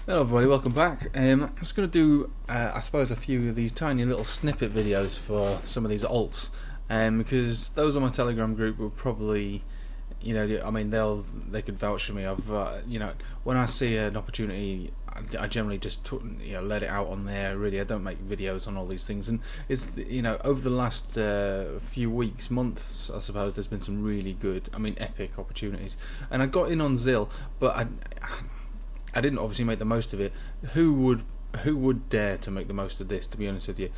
Hello everybody, welcome back. I'm just going to do, I suppose, a few of these tiny little snippet videos for some of these alts, because those on my Telegram group will probably, I mean, they could vouch for me. When I see an opportunity, I generally just let it out on there. Really, I don't make videos on all these things, and it's over the last few weeks, months, I suppose, there's been some really good, epic opportunities, and I got in on ZIL, but I didn't obviously make the most of it. Who would dare to make the most of this, to be honest with you?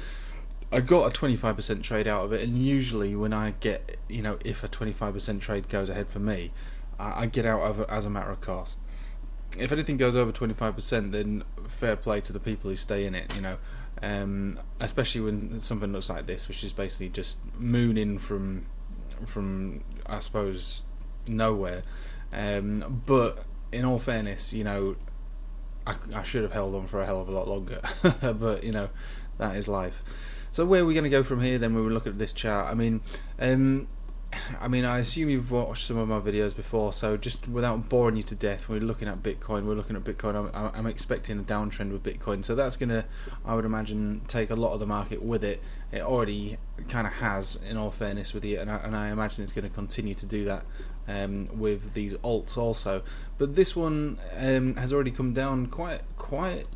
I got a 25% trade out of it, and usually when I get, if a 25% trade goes ahead for me, I get out of it as a matter of course. If anything goes over 25%, then fair play to the people who stay in it, especially when something looks like this, which is basically just mooning from I suppose nowhere. But in all fairness, I should have held on for a hell of a lot longer, but that is life. So where are we going to go from here? Then we will look at this chart. I assume you've watched some of my videos before, so just without boring you to death, we're looking at Bitcoin. I'm expecting a downtrend with Bitcoin, so that's going to, I would imagine, take a lot of the market with it. It already kind of has, in all fairness with you, and I imagine it's going to continue to do that with these alts also. But this one has already come down quite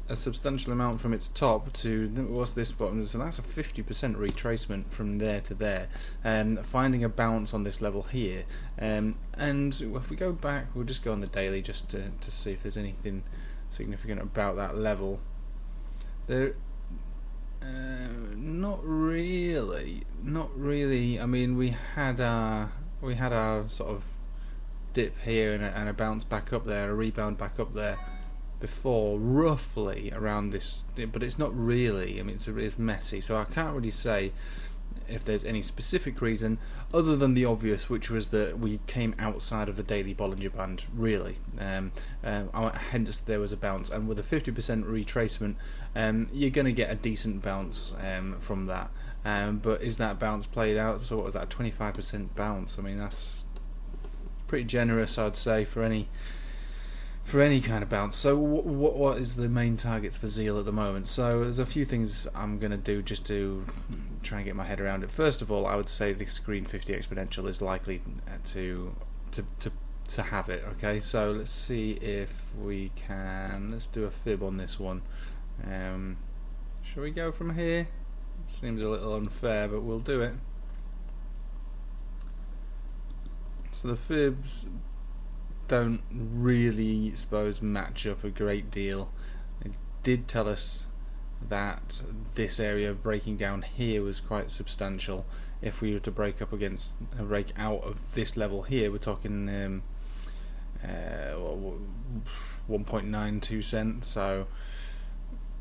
a substantial amount from its top to, what's this bottom? So that's a 50% retracement from there to there, finding a bounce on this level here. And if we go back, we'll just go on the daily just to see if there's anything significant about that level. There, not really. I mean, we had our sort of dip here and a bounce back up there, a rebound back up there before, roughly around this, but it's not really. It's messy, so I can't really say if there's any specific reason other than the obvious, which was that we came outside of the daily Bollinger Band, really. Hence there was a bounce, and with a 50% retracement, you're going to get a decent bounce from that. But is that bounce played out? So what was that, a 25% bounce? That's pretty generous, I'd say, for any kind of bounce. So what is the main targets for ZIL at the moment? So there's a few things I'm going to do just to try and get my head around it. First of all, I would say this green 50 exponential is likely to have it. Okay, so let's see if we can. Let's do a fib on this one. Shall we go from here? Seems a little unfair, but we'll do it. So the fibs don't really, suppose, match up a great deal. It did tell us that this area breaking down here was quite substantial. If we were to break out of this level here, we're talking 1.92 cents. So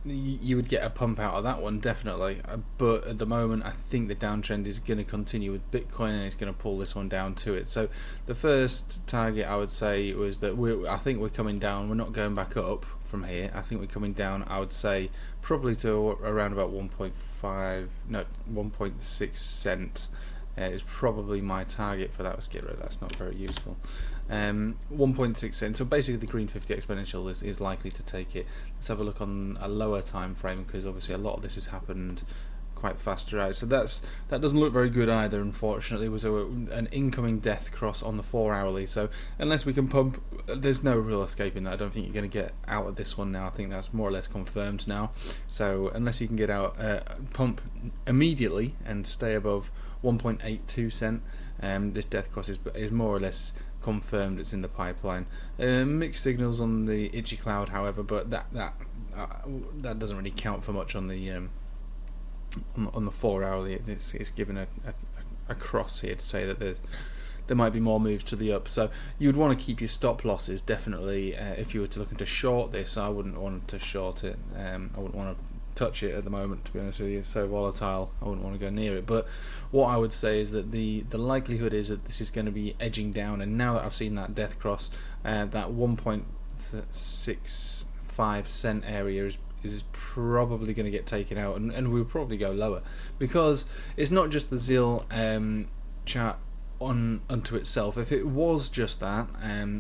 you would get a pump out of that one, definitely. But at the moment, I think the downtrend is going to continue with Bitcoin, and it's going to pull this one down to it. So the first target, I would say, was that I think we're coming down. We're not going back up from here. I think we're coming down, I would say, probably to around about 1.6 cent. Is probably my target for that. Let's get rid of that. That's not very useful. 1.6 cents. So basically, the green 50 exponential is likely to take it. Let's have a look on a lower time frame, because obviously a lot of this has happened quite fast, right? So that doesn't look very good either. Unfortunately, it was an incoming death cross on the 4-hourly. So unless we can pump, there's no real escaping that. I don't think you're going to get out of this one now. I think that's more or less confirmed now. So unless you can get out, pump immediately and stay above 1.82 cent, this death cross is more or less confirmed. It's in the pipeline. Mixed signals on the itchy cloud, however, but that doesn't really count for much on the 4-hourly. It's given a cross here to say that there might be more moves to the up. So you would want to keep your stop losses, definitely. If you were to looking to short this, I wouldn't want to short it. I wouldn't want to touch it at the moment, to be honest with you. It's so volatile, I wouldn't want to go near it. But what I would say is that the likelihood is that this is going to be edging down, and now that I've seen that death cross, that 1.65 cent area is probably going to get taken out, and we'll probably go lower, because it's not just the ZIL chart unto itself. If it was just that,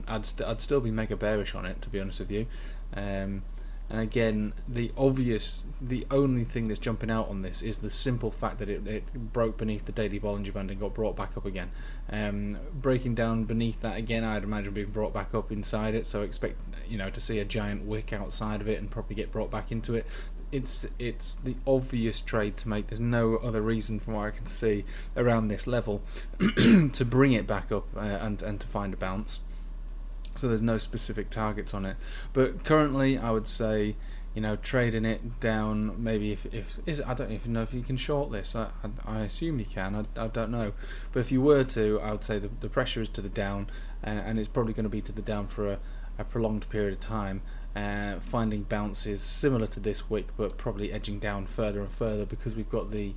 I'd still be mega bearish on it, to be honest with you. And again, the only thing that's jumping out on this is the simple fact that it broke beneath the daily Bollinger Band and got brought back up again. Breaking down beneath that again, I'd imagine being brought back up inside it, so expect to see a giant wick outside of it and probably get brought back into it. It's the obvious trade to make. There's no other reason from what I can see around this level to bring it back up and to find a bounce. So there's no specific targets on it. But currently, I would say, trading it down. Maybe if I don't even know if you can short this. I assume you can. I don't know. But if you were to, I would say the pressure is to the down, and it's probably going to be to the down for a prolonged period of time. Finding bounces similar to this wick, but probably edging down further and further because we've got the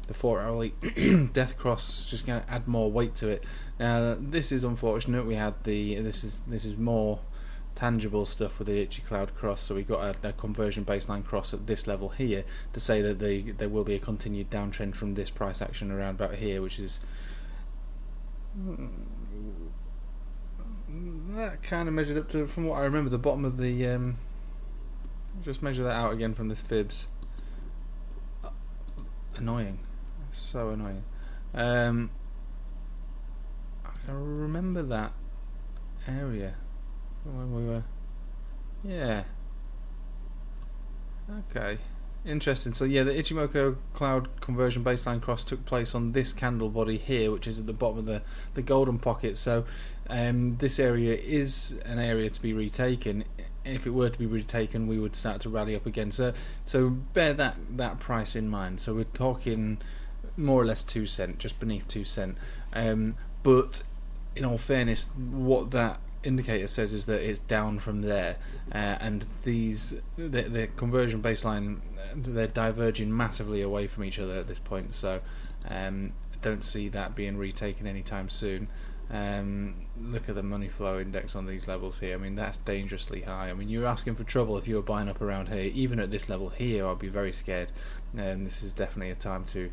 4-hourly Death Cross is just going to add more weight to it. Now this is unfortunate. We had this is more tangible stuff with the Itchy Cloud Cross, so we got a conversion baseline cross at this level here to say that there will be a continued downtrend from this price action around about here, which is that kind of measured up to, from what I remember, the bottom of the just measure that out again from this fibs. Annoying, so annoying. I remember that area when we were, yeah. Okay, interesting. So yeah, the Ichimoku Cloud conversion baseline cross took place on this candle body here, which is at the bottom of the golden pocket. So this area is an area to be retaken. If it were to be retaken, we would start to rally up again. So bear that price in mind. So we're talking more or less 2 cent, just beneath 2 cent. But in all fairness, what that indicator says is that it's down from there, and the conversion baseline, they're diverging massively away from each other at this point. So I don't see that being retaken anytime soon. Look at the money flow index on these levels here. I mean, that's dangerously high. I mean, you're asking for trouble if you were buying up around here. Even at this level here, I'd be very scared. This is definitely a time to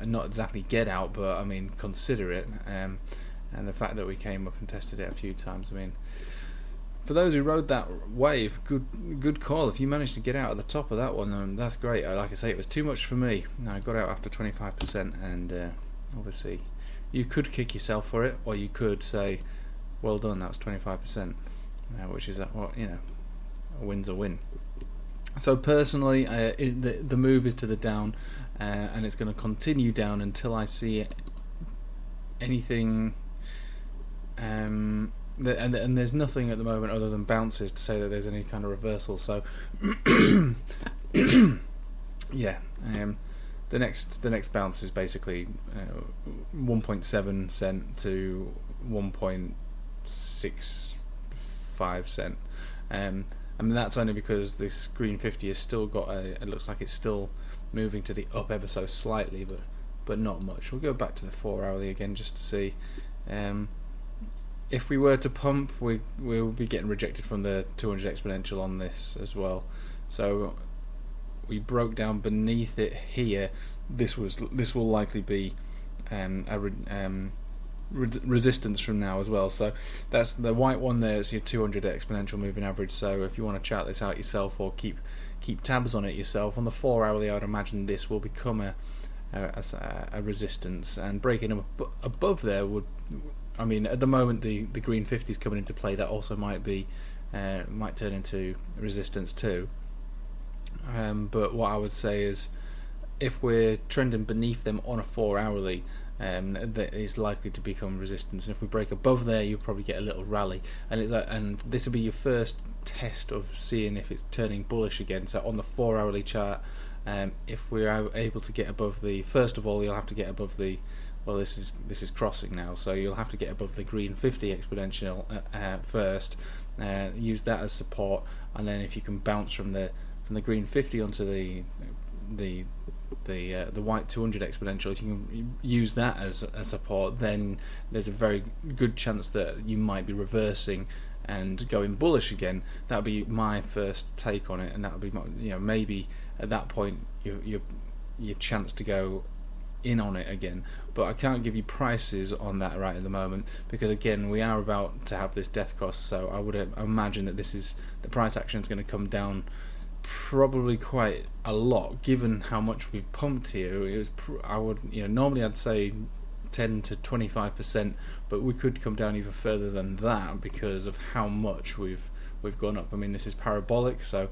not exactly get out, but I mean, consider it. And the fact that we came up and tested it a few times, I mean, for those who rode that wave, good call. If you managed to get out at the top of that one, that's great. Like I say, it was too much for me. I got out after 25%, and obviously you could kick yourself for it, or you could say, well done, that was 25%, which is, a win's a win. So personally, the move is to the down, and it's going to continue down until I see anything, and there's nothing at the moment other than bounces to say that there's any kind of reversal. So yeah, the next bounce is basically 1.7 cent to 1.65 cent, and that's only because this green 50 has still got it looks like it's still moving to the up ever so slightly, but not much. We'll go back to the 4-hourly again just to see. If we were to pump, we'll be getting rejected from the 200 exponential on this as well. So we broke down beneath it here. This will likely be resistance from now as well. So that's the white one there. It's your 200 exponential moving average. So if you want to chart this out yourself or keep tabs on it yourself, on the 4-hourly, I'd imagine this will become a resistance, and breaking above there would, I mean, at the moment the green 50 is coming into play. That also might turn into resistance too. But what I would say is, if we're trending beneath them on a 4-hourly, that is likely to become resistance. And if we break above there, you'll probably get a little rally, and this will be your first test of seeing if it's turning bullish again. So on the 4-hourly chart, if we're able to get above the, first of all, you'll have to get above the, well, this is crossing now, so you'll have to get above the green 50 exponential first, use that as support, and then if you can bounce from the green 50 onto the white 200 exponential, if you can use that as a support, then there's a very good chance that you might be reversing and going bullish again. That would be my first take on it, and that would be maybe at that point your chance to go in on it again, but I can't give you prices on that right at the moment, because again we are about to have this death cross, so I would imagine that the price action is going to come down probably quite a lot, given how much we've pumped here. I would, normally I'd say 10 to 25%, but we could come down even further than that because of how much we've gone up. I mean, this is parabolic, so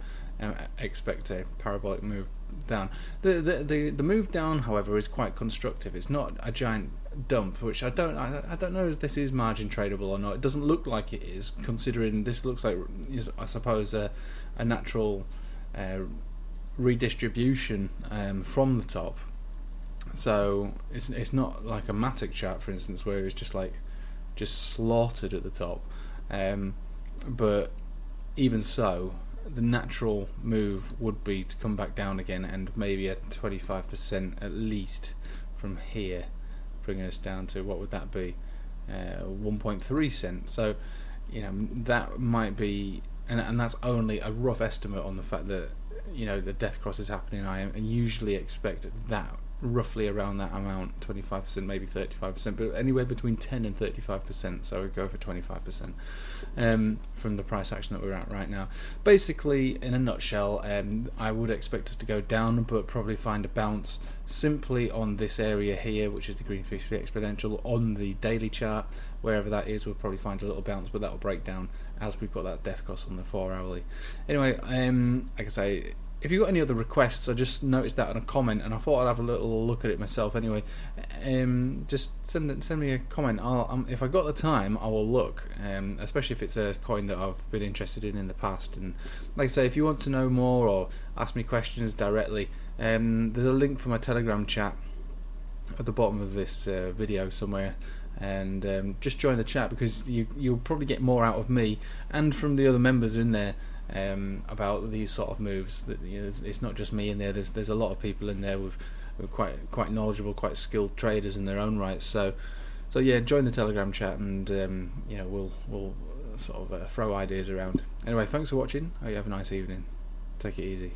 expect a parabolic move down. The move down, however, is quite constructive. It's not a giant dump, which I don't know if this is margin tradable or not. It doesn't look like it is, considering this looks like, I suppose, a natural redistribution from the top. So it's not like a Matic chart, for instance, where it's just slaughtered at the top. But even so, the natural move would be to come back down again, and maybe at 25% at least from here, bringing us down to, what would that be, 1.3 cents. So that might be, and that's only a rough estimate on the fact that the death cross is happening. I usually expect that roughly around that amount, 25%, maybe 35%, but anywhere between 10 and 35%, so we go for 25% from the price action that we're at right now. Basically, in a nutshell, I would expect us to go down, but probably find a bounce simply on this area here, which is the green 50 exponential on the daily chart. Wherever that is, we'll probably find a little bounce, but that'll break down as we've got that death cross on the 4-hourly. Anyway, like I say, if you've got any other requests, I just noticed that in a comment, and I thought I'd have a little look at it myself anyway. Just send me a comment. If I got the time, I will look, especially if it's a coin that I've been interested in the past. And like I say, if you want to know more or ask me questions directly, there's a link for my Telegram chat at the bottom of this video somewhere, and just join the chat, because you'll probably get more out of me and from the other members in there about these sort of moves. It's not just me in there. There's a lot of people in there with quite knowledgeable, quite skilled traders in their own right. So yeah, join the Telegram chat, and we'll sort of throw ideas around. Anyway, thanks for watching. Hope you have a nice evening. Take it easy.